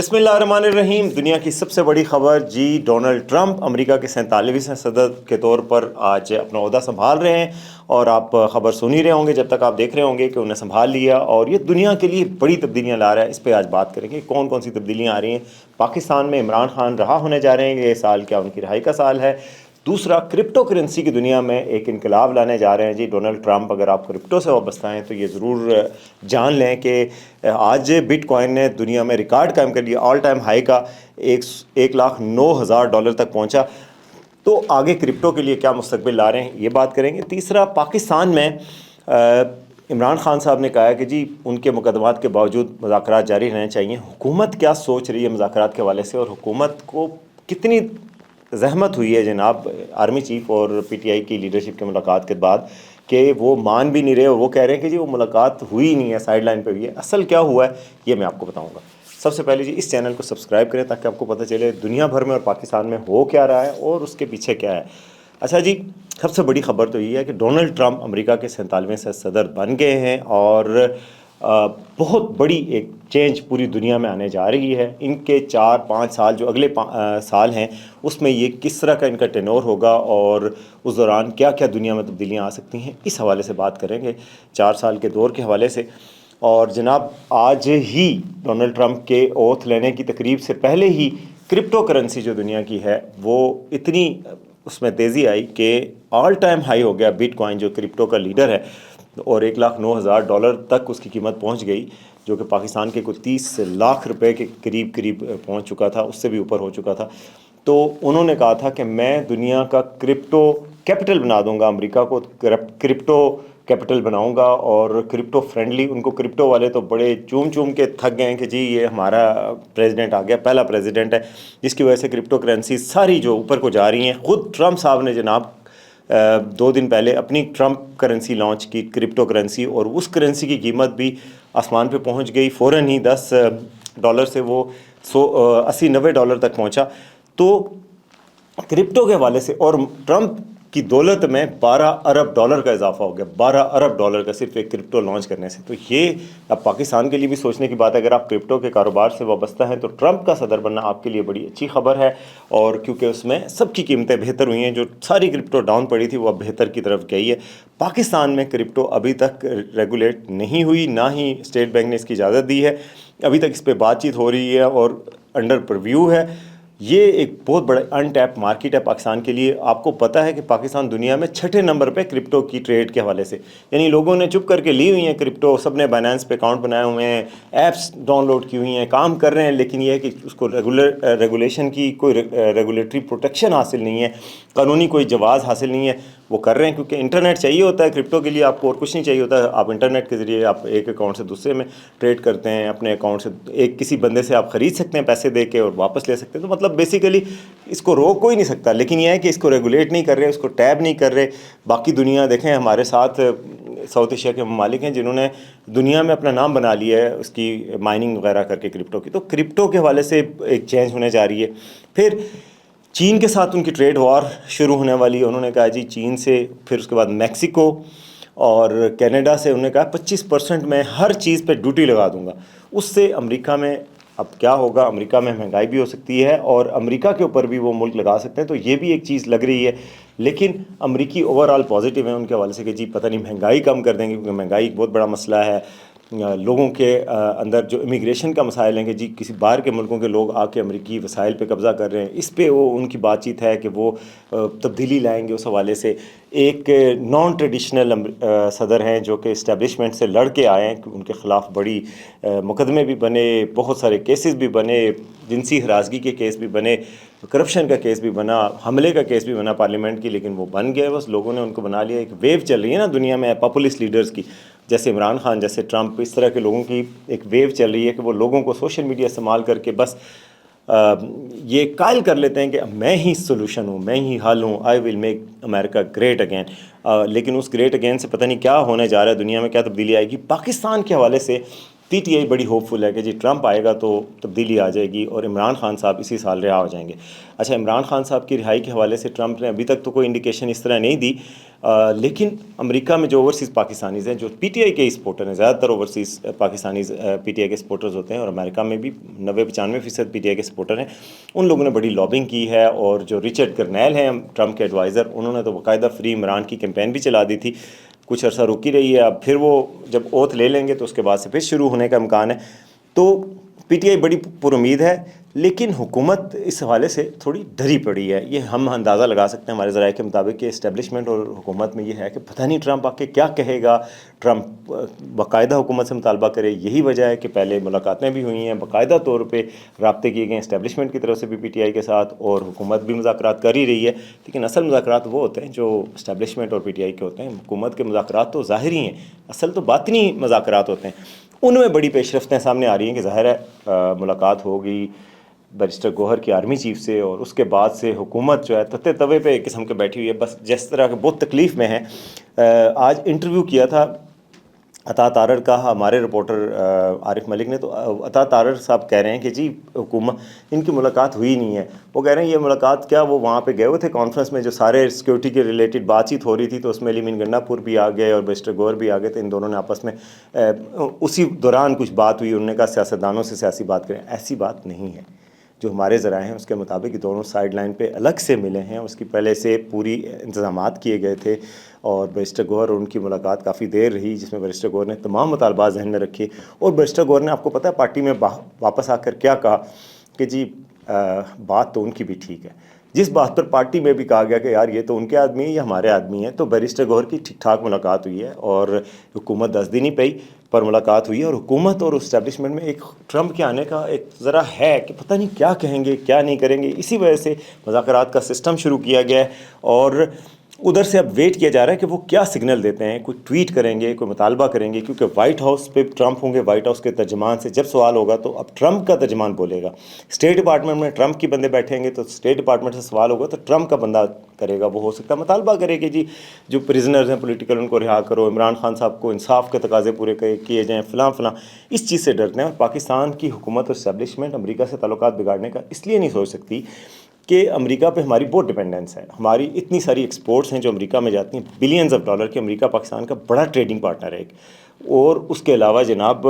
بسم اللہ الرحمن الرحیم۔ دنیا کی سب سے بڑی خبر جی، ڈونلڈ ٹرمپ امریکہ کے 47ویں صدر کے طور پر آج اپنا عہدہ سنبھال رہے ہیں، اور آپ خبر سن ہی رہے ہوں گے جب تک آپ دیکھ رہے ہوں گے کہ انہیں سنبھال لیا، اور یہ دنیا کے لیے بڑی تبدیلیاں لا رہا ہے۔ اس پہ آج بات کریں گے کون کون سی تبدیلیاں آ رہی ہیں۔ پاکستان میں عمران خان رہا ہونے جا رہے ہیں، یہ سال کیا ان کی رہائی کا سال ہے۔ دوسرا، کرپٹو کرنسی کی دنیا میں ایک انقلاب لانے جا رہے ہیں جی ڈونلڈ ٹرمپ۔ اگر آپ کرپٹو سے وابستہ ہیں تو یہ ضرور جان لیں کہ آج بٹ کوائن نے دنیا میں ریکارڈ قائم کر لیا، آل ٹائم ہائی کا 1,09,000 ڈالر تک پہنچا۔ تو آگے کرپٹو کے لیے کیا مستقبل لا رہے ہیں، یہ بات کریں گے۔ تیسرا، پاکستان میں عمران خان صاحب نے کہا ہے کہ جی ان کے مقدمات کے باوجود مذاکرات جاری رہنے چاہیے۔ حکومت کیا سوچ رہی ہے مذاکرات کے حوالے سے، اور حکومت کو کتنی زحمت ہوئی ہے جناب آرمی چیف اور پی ٹی آئی کی لیڈرشپ کے ملاقات کے بعد، کہ وہ مان بھی نہیں رہے، اور وہ کہہ رہے ہیں کہ جی وہ ملاقات ہوئی ہی نہیں ہے، سائیڈ لائن پہ ہوئی ہے۔ اصل کیا ہوا ہے یہ میں آپ کو بتاؤں گا۔ سب سے پہلے جی اس چینل کو سبسکرائب کریں تاکہ آپ کو پتہ چلے دنیا بھر میں اور پاکستان میں ہو کیا رہا ہے اور اس کے پیچھے کیا ہے۔ اچھا جی، سب سے بڑی خبر تو یہ ہے کہ ڈونلڈ ٹرمپ امریکہ کے 47ویں صدر بن گئے ہیں، اور بہت بڑی ایک چینج پوری دنیا میں آنے جا رہی ہے۔ ان کے 4-5 سال جو اگلے سال ہیں اس میں یہ کس طرح کا ان کا ٹینور ہوگا، اور اس دوران کیا کیا دنیا میں تبدیلیاں آ سکتی ہیں، اس حوالے سے بات کریں گے 4 سال کے دور کے حوالے سے۔ اور جناب آج ہی ڈونلڈ ٹرمپ کے اوتھ لینے کی تقریب سے پہلے ہی کرپٹو کرنسی جو دنیا کی ہے وہ اتنی اس میں تیزی آئی کہ آل ٹائم ہائی ہو گیا بٹ کوائن، جو کرپٹو کا لیڈر ہے، اور 1,09,000 ڈالر تک اس کی قیمت پہنچ گئی، جو کہ پاکستان کے کوئی 30 لاکھ روپے کے قریب پہنچ چکا تھا، اس سے بھی اوپر ہو چکا تھا۔ تو انہوں نے کہا تھا کہ میں دنیا کا کرپٹو کیپٹل بنا دوں گا، امریکہ کو کرپٹو کیپٹل بناؤں گا، اور کرپٹو فرینڈلی۔ ان کو کرپٹو والے تو بڑے چوم کے تھک گئے ہیں کہ جی یہ ہمارا پریزیڈنٹ آ گیا، پہلا پریزیڈنٹ ہے جس کی وجہ سے کرپٹو کرنسی ساری جو اوپر کو جا رہی ہیں۔ خود ٹرمپ صاحب نے جناب 2 دن پہلے اپنی ٹرمپ کرنسی لانچ کی، کرپٹو کرنسی، اور اس کرنسی کی قیمت بھی آسمان پہ پہنچ گئی، فوراً ہی $10 سے وہ 80-90 ڈالر تک پہنچا۔ تو کرپٹو کے حوالے سے اور ٹرمپ کی دولت میں $12 ارب کا اضافہ ہو گیا، $12 ارب کا صرف ایک کرپٹو لانچ کرنے سے۔ تو یہ اب پاکستان کے لیے بھی سوچنے کی بات ہے، اگر آپ کرپٹو کے کاروبار سے وابستہ ہیں تو ٹرمپ کا صدر بننا آپ کے لیے بڑی اچھی خبر ہے، اور کیونکہ اس میں سب کی قیمتیں بہتر ہوئی ہیں، جو ساری کرپٹو ڈاؤن پڑی تھی وہ اب بہتر کی طرف گئی ہے۔ پاکستان میں کرپٹو ابھی تک ریگولیٹ نہیں ہوئی، نہ ہی اسٹیٹ بینک نے اس کی اجازت دی ہے، ابھی تک اس پہ بات چیت ہو رہی ہے اور انڈر پرویو ہے۔ یہ ایک بہت بڑا ان ٹیپ مارکیٹ ہے پاکستان کے لیے۔ آپ کو پتہ ہے کہ پاکستان دنیا میں 6 نمبر پہ کرپٹو کی ٹریڈ کے حوالے سے، یعنی لوگوں نے چپ کر کے لی ہوئی ہیں کرپٹو، سب نے بائنانس پہ اکاؤنٹ بنائے ہوئے ہیں، ایپس ڈاؤن لوڈ کی ہوئی ہیں، کام کر رہے ہیں، لیکن یہ ہے کہ اس کو ریگولیشن کی کوئی ریگولیٹری پروٹیکشن حاصل نہیں ہے، قانونی کوئی جواز حاصل نہیں ہے۔ وہ کر رہے ہیں کیونکہ انٹرنیٹ چاہیے ہوتا ہے کرپٹو کے لیے، آپ کو اور کچھ نہیں چاہیے ہوتا ہے۔ آپ انٹرنیٹ کے ذریعے آپ ایک اکاؤنٹ سے دوسرے میں ٹریڈ کرتے ہیں، اپنے اکاؤنٹ سے کسی بندے سے آپ خرید سکتے ہیں پیسے دے کے اور واپس لے سکتے ہیں۔ تو مطلب بیسیکلی اس کو روک کوئی نہیں سکتا، لیکن یہ ہے کہ اس کو ریگولیٹ نہیں کر رہے، اس کو ٹیب نہیں کر رہے۔ باقی دنیا دیکھیں، ہمارے ساتھ ساؤتھ ایشیا کے ممالک ہیں جنہوں نے دنیا میں اپنا نام بنا لیا ہے اس کی مائننگ وغیرہ کر کے کرپٹو کی۔ تو کرپٹو کے حوالے سے ایک چینج ہونے جا رہی ہے۔ پھر چین کے ساتھ ان کی ٹریڈ وار شروع ہونے والی ہے۔ انہوں نے کہا جی چین سے، پھر اس کے بعد میکسیکو اور کینیڈا سے انہوں نے کہا 25% میں ہر چیز پہ ڈیوٹی لگا دوں گا۔ اس سے امریکہ میں اب کیا ہوگا، امریکہ میں مہنگائی بھی ہو سکتی ہے، اور امریکہ کے اوپر بھی وہ ملک لگا سکتے ہیں۔ تو یہ بھی ایک چیز لگ رہی ہے، لیکن امریکی اوور آل پازیٹیو ہیں ان کے حوالے سے کہ جی پتہ نہیں مہنگائی کم کر دیں گے، کیونکہ مہنگائی ایک بہت بڑا مسئلہ ہے۔ لوگوں کے اندر جو امیگریشن کا مسائل ہیں کہ جی کسی باہر کے ملکوں کے لوگ آ کے امریکی وسائل پہ قبضہ کر رہے ہیں، اس پہ وہ ان کی بات چیت ہے کہ وہ تبدیلی لائیں گے۔ اس حوالے سے ایک نان ٹریڈیشنل صدر ہیں جو کہ اسٹیبلشمنٹ سے لڑ کے آئے ہیں، ان کے خلاف بڑی مقدمے بھی بنے، بہت سارے کیسز بھی بنے، جنسی ہراسگی کے کیس بھی بنے، کرپشن کا کیس بھی بنا، حملے کا کیس بھی بنا پارلیمنٹ کی، لیکن وہ بن گئے، بس لوگوں نے ان کو بنا لیا۔ ایک ویو چل رہی ہے نا دنیا میں پاپولسٹ لیڈرز کی، جیسے عمران خان، جیسے ٹرمپ، اس طرح کے لوگوں کی ایک ویو چل رہی ہے کہ وہ لوگوں کو سوشل میڈیا استعمال کر کے بس یہ قائل کر لیتے ہیں کہ میں ہی سولوشن ہوں، میں ہی حل ہوں، I will make America great again. لیکن اس گریٹ اگین سے پتہ نہیں کیا ہونے جا رہا ہے، دنیا میں کیا تبدیلی آئے گی۔ پاکستان کے حوالے سے PTI بڑی ہوپ فل ہے کہ جی ٹرمپ آئے گا تو تبدیلی آ جائے گی اور عمران خان صاحب اسی سال رہا ہو جائیں گے. اچھا, عمران خان صاحب کی رہائی کے حوالے سے ٹرمپ نے ابھی تک تو کوئی انڈیکیشن اس طرح نہیں دی, لیکن امریکہ میں جو اوورسیز پاکستانیز ہیں جو PTI کے سپورٹر ہیں, زیادہ تر اوورسیز پاکستانیز PTI کے سپورٹرز ہوتے ہیں, اور امریکہ میں بھی 90-95% PTI کے سپورٹر ہیں. ان لوگوں نے بڑی لابنگ کی ہے, اور جو رچرڈ کرنیل ہیں ٹرمپ کے ایڈوائزر, انہوں نے تو باقاعدہ فری عمران کی کیمپین بھی چلا دی تھی. کچھ عرصہ رکی رہی ہے, اب پھر وہ جب اوتھ لے لیں گے تو اس کے بعد سے پھر شروع ہونے کا امکان ہے. تو PTI بڑی پر امید ہے, لیکن حکومت اس حوالے سے تھوڑی ڈری پڑی ہے. یہ ہم اندازہ لگا سکتے ہیں ہمارے ذرائع کے مطابق کہ اسٹیبلشمنٹ اور حکومت میں یہ ہے کہ پتہ نہیں ٹرمپ آ کے کیا کہے گا. ٹرمپ باقاعدہ حکومت سے مطالبہ کرے, یہی وجہ ہے کہ پہلے ملاقاتیں بھی ہوئی ہیں, باقاعدہ طور پہ رابطے کیے گئے ہیں اسٹیبلشمنٹ کی طرف سے بھی PTI کے ساتھ, اور حکومت بھی مذاکرات کر ہی رہی ہے. لیکن اصل مذاکرات وہ ہوتے ہیں جو اسٹیبلشمنٹ اور PTI کے ہوتے ہیں. حکومت کے مذاکرات تو ظاہری ہیں, اصل تو باطنی مذاکرات ہوتے ہیں. ان میں بڑی پیش رفتیں سامنے آ رہی ہیں کہ ظاہر ہے ملاقات ہوگی بیرسٹر گوہر کی آرمی چیف سے, اور اس کے بعد سے حکومت جو ہے تتے توے پہ ایک قسم کے بیٹھی ہوئی ہے, بس جس طرح کہ بہت تکلیف میں ہے. آج انٹرویو کیا تھا عطا تارڑ کا ہمارے رپورٹر عارف ملک نے, تو عطا تارڑ صاحب کہہ رہے ہیں کہ جی حکومت ان کی ملاقات ہوئی نہیں ہے. وہ کہہ رہے ہیں یہ ملاقات کیا, وہ وہاں پہ گئے ہوئے تھے کانفرنس میں جو سارے سیکورٹی کے ریلیٹڈ بات چیت ہو رہی تھی, تو اس میں علی مین گنڈا پور بھی آ گئے اور بیرسٹر گوہر بھی آ گئے تھے. ان دونوں نے آپس میں اسی دوران کچھ بات ہوئی, انہوں نے کہا سیاستدانوں سے سیاسی بات کریں. ایسی بات نہیں ہے. جو ہمارے ذرائع ہیں اس کے مطابق دونوں سائیڈ لائن پہ الگ سے ملے ہیں, اس کی پہلے سے پوری انتظامات کیے گئے تھے, اور بیرسٹر گوہر اور ان کی ملاقات کافی دیر رہی, جس میں بیرسٹر گوہر نے تمام مطالبات ذہن میں رکھے. اور بیرسٹر گوہر نے, آپ کو پتہ ہے پارٹی میں واپس آ کر کیا کہا کہ جی بات تو ان کی بھی ٹھیک ہے. جس بات پر پارٹی میں بھی کہا گیا کہ یار یہ تو ان کے آدمی ہیں, یہ ہمارے آدمی ہیں, تو بیرسٹر گوہر کی ٹھیک ٹھاک ملاقات ہوئی ہے, اور حکومت 10 دن ہی پئی پر ملاقات ہوئی ہے. اور حکومت اور اسٹیبلشمنٹ میں ایک ٹرمپ کے آنے کا ایک ذرا ہے کہ پتہ نہیں کیا کہیں گے کیا نہیں کریں گے. اسی وجہ سے مذاکرات کا سسٹم شروع کیا گیا ہے, اور ادھر سے اب ویٹ کیا جا رہا ہے کہ وہ کیا سگنل دیتے ہیں. کوئی ٹویٹ کریں گے, کوئی مطالبہ کریں گے, کیونکہ وائٹ ہاؤس پہ ٹرمپ ہوں گے, وائٹ ہاؤس کے ترجمان سے جب سوال ہوگا تو اب ٹرمپ کا ترجمان بولے گا. اسٹیٹ ڈپارٹمنٹ میں ٹرمپ کی بندے بیٹھیں گے تو اسٹیٹ ڈپارٹمنٹ سے سوال ہوگا تو ٹرمپ کا بندہ کرے گا. وہ ہو سکتا ہے مطالبہ کرے کہ جی جو پریزنرز ہیں پولیٹیکل ان کو رہا کرو, عمران خان صاحب کو انصاف کے تقاضے پورے کیے جائیں, فلاں فلاں. اس چیز سے ڈرتے ہیں. اور پاکستان کی حکومت اور اسٹیبلشمنٹ امریکہ سے تعلقات بگاڑنے کا اس لیے نہیں سوچ سکتی کہ امریکہ پہ ہماری بہت ڈپینڈنس ہے. ہماری اتنی ساری ایکسپورٹس ہیں جو امریکہ میں جاتی ہیں, بلینز آف ڈالر کی. امریکہ پاکستان کا بڑا ٹریڈنگ پارٹنر ہے ایک. اور اس کے علاوہ جناب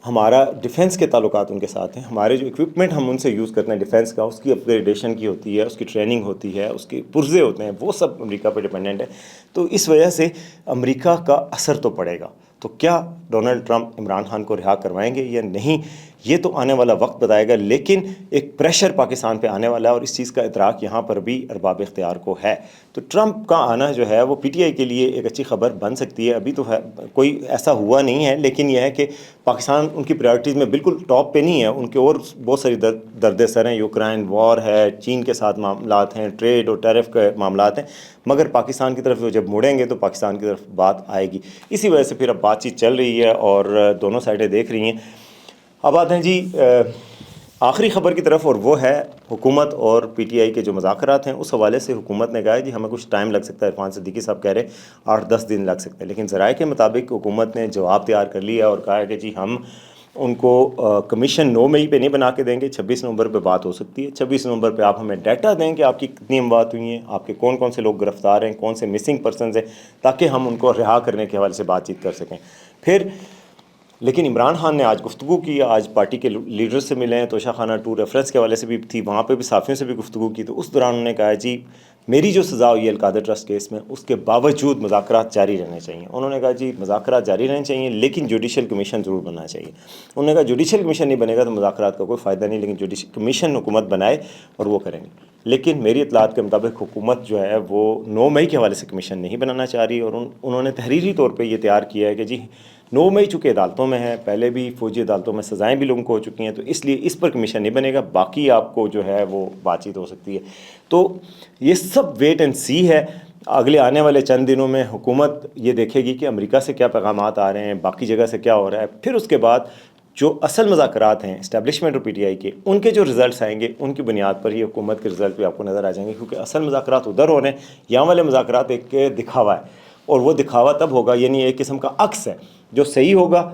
ہمارا ڈیفنس کے تعلقات ان کے ساتھ ہیں. ہمارے جو اکوپمنٹ ہم ان سے یوز کرتے ہیں ڈیفنس کا, اس کی اپ گریڈیشن کی ہوتی ہے, اس کی ٹریننگ ہوتی ہے, اس کے پرزے ہوتے ہیں, وہ سب امریکہ پہ ڈیپینڈنٹ ہے. تو اس وجہ سے امریکہ کا اثر تو پڑے گا. تو کیا ڈونلڈ ٹرمپ عمران خان کو رہا کروائیں گے یا نہیں, یہ تو آنے والا وقت بتائے گا. لیکن ایک پریشر پاکستان پہ آنے والا ہے, اور اس چیز کا ادراک یہاں پر بھی ارباب اختیار کو ہے. تو ٹرمپ کا آنا جو ہے وہ PTI کے لیے ایک اچھی خبر بن سکتی ہے. ابھی تو ہے کوئی ایسا ہوا نہیں ہے, لیکن یہ ہے کہ پاکستان ان کی پرائورٹیز میں بالکل ٹاپ پہ نہیں ہے. ان کے اور بہت ساری درد سر ہیں. یوکرائن وار ہے, چین کے ساتھ معاملات ہیں, ٹریڈ اور ٹیرف کے معاملات ہیں, مگر پاکستان کی طرف جب مڑیں گے تو پاکستان کی طرف بات آئے گی. اسی وجہ سے پھر اب بات چیت چل رہی ہے اور دونوں سائڈیں دیکھ رہی ہیں. اب آتے ہیں جی آخری خبر کی طرف, اور وہ ہے حکومت اور PTI کے جو مذاکرات ہیں. اس حوالے سے حکومت نے کہا ہے جی ہمیں کچھ ٹائم لگ سکتا ہے. عرفان صدیقی صاحب کہہ رہے ہیں 8-10 دن لگ سکتے ہیں, لیکن ذرائع کے مطابق حکومت نے جواب تیار کر لیا اور کہا ہے کہ جی ہم ان کو کمیشن 9 مئی پہ نہیں بنا کے دیں گے, 26 نومبر پہ بات ہو سکتی ہے. 26 نومبر پہ آپ ہمیں ڈیٹا دیں کہ آپ کی کتنی اموات ہوئی ہیں, آپ کے کون کون سے لوگ گرفتار ہیں, کون سے مسنگ پرسنز ہیں, تاکہ ہم ان کو رہا کرنے کے حوالے سے بات چیت کر سکیں. پھر لیکن عمران خان نے آج گفتگو کی, آج پارٹی کے لیڈر سے ملے ہیں, توشہ خانہ 2 ریفرنس کے حوالے سے بھی تھی, وہاں پہ بھی صحافیوں سے بھی گفتگو کی. تو اس دوران انہوں نے کہا جی میری جو سزا ہوئی ہے القادر ٹرسٹ کیس میں, اس کے باوجود مذاکرات جاری رہنے چاہیے. انہوں نے کہا جی مذاکرات جاری رہنے چاہیے, لیکن جوڈیشل کمیشن ضرور بننا چاہیے. انہوں نے کہا جوڈیشل کمیشن نہیں بنے گا تو مذاکرات کا کوئی فائدہ نہیں, لیکن جوڈیشل کمیشن حکومت بنائے اور وہ کریں گے. لیکن میری اطلاعات کے مطابق حکومت جو ہے وہ 9 مئی کے حوالے سے کمیشن نہیں بنانا چاہ رہی, اور انہوں نے تحریری طور پہ یہ تیار کیا ہے کہ جی 9 مئی چونکہ عدالتوں میں ہے, پہلے بھی فوجی عدالتوں میں سزائیں بھی لوگوں کو ہو چکی ہیں, تو اس لیے اس پر کمیشن نہیں بنے گا, باقی آپ کو جو ہے وہ بات چیت ہو سکتی ہے. تو یہ سب ویٹ اینڈ سی ہے. اگلے آنے والے چند دنوں میں حکومت یہ دیکھے گی کہ امریکہ سے کیا پیغامات آ رہے ہیں, باقی جگہ سے کیا ہو رہا ہے. پھر اس کے بعد جو اصل مذاکرات ہیں اسٹیبلشمنٹ اور PTI کے, ان کے جو رزلٹس آئیں گے ان کی بنیاد پر ہی حکومت کے رزلٹ بھی آپ کو نظر آ جائیں گے. کیونکہ اصل مذاکرات ادھر ہو رہے ہیں, یہاں والے مذاکرات ایک دکھاوا ہے, اور وہ دکھاوا تب ہوگا, یعنی ایک قسم کا عکس ہے. جو صحیح ہوگا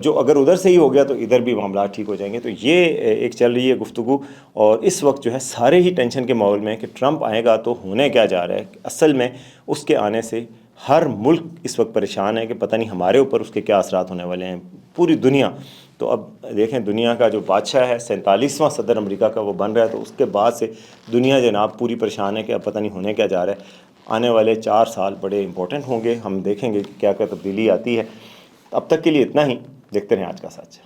جو اگر ادھر سے ہی ہو گیا تو ادھر بھی معاملات ٹھیک ہو جائیں گے. تو یہ ایک چل رہی ہے گفتگو، اور اس وقت جو ہے سارے ہی ٹینشن کے ماحول میں کہ ٹرمپ آئے گا تو ہونے کیا جا رہا ہے. اصل میں اس کے آنے سے ہر ملک اس وقت پریشان ہے کہ پتہ نہیں ہمارے اوپر اس کے کیا اثرات ہونے والے ہیں، پوری دنیا. تو اب دیکھیں دنیا کا جو بادشاہ ہے 47واں صدر امریکہ کا وہ بن رہا ہے، تو اس کے بعد سے دنیا جناب پوری پریشان ہے کہ اب پتہ نہیں ہونے کیا جا رہا ہے. آنے والے 4 سال بڑے امپورٹنٹ ہوں گے، ہم دیکھیں گے کہ کیا کیا تبدیلی آتی ہے. اب تک کے لیے اتنا ہی، دیکھتے رہیں آج کا سچ.